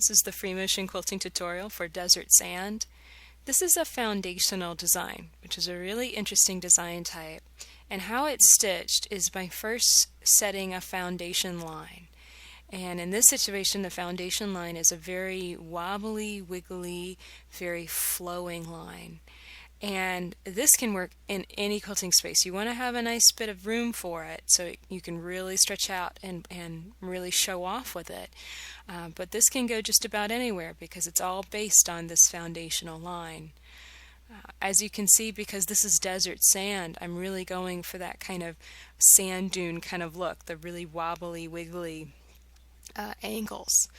This is the free motion quilting tutorial for desert sand. This is a foundational design, which is a really interesting design type. And how it's stitched is by first setting a foundation line. And in this situation, the foundation line is a very wobbly, wiggly, very flowing line. And this can work in any quilting space. You want to have a nice bit of room for it so you can really stretch out and really show off with it. But this can go just about anywhere because it's all based on this foundational line. As you can see, because this is desert sand, I'm really going for that kind of sand dune kind of look, the really wobbly, wiggly angles.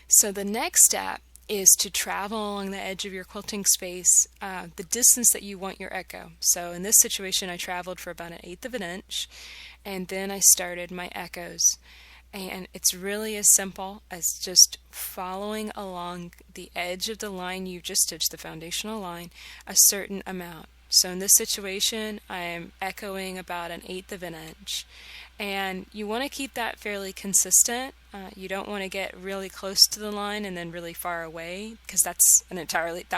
So the next step is to travel along the edge of your quilting space the distance that you want your echo. So in this situation I traveled for about 1/8 of an inch, and then I started my echoes. And it's really as simple as just following along the edge of the line you just stitched, the foundational line, a certain amount. So in this situation I'm echoing about 1/8 of an inch. And you want to keep that fairly consistent. You don't want to get really close to the line and then really far away, because that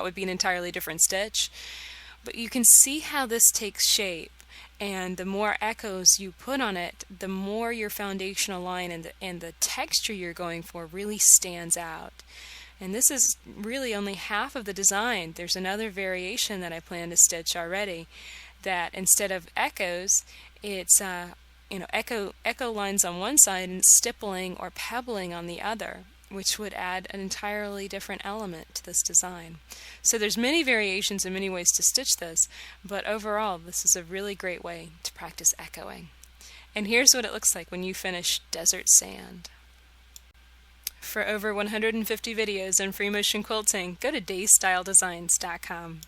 would be an entirely different stitch. But you can see how this takes shape, and the more echoes you put on it, the more your foundational line and the texture you're going for really stands out. And this is really only half of the design. There's another variation that I plan to stitch already, that instead of echoes, it's echo lines on one side and stippling or pebbling on the other, which would add an entirely different element to this design. So there's many variations and many ways to stitch this, but overall this is a really great way to practice echoing. And here's what it looks like when you finish desert sand. For over 150 videos on free motion quilting, go to daystyledesigns.com.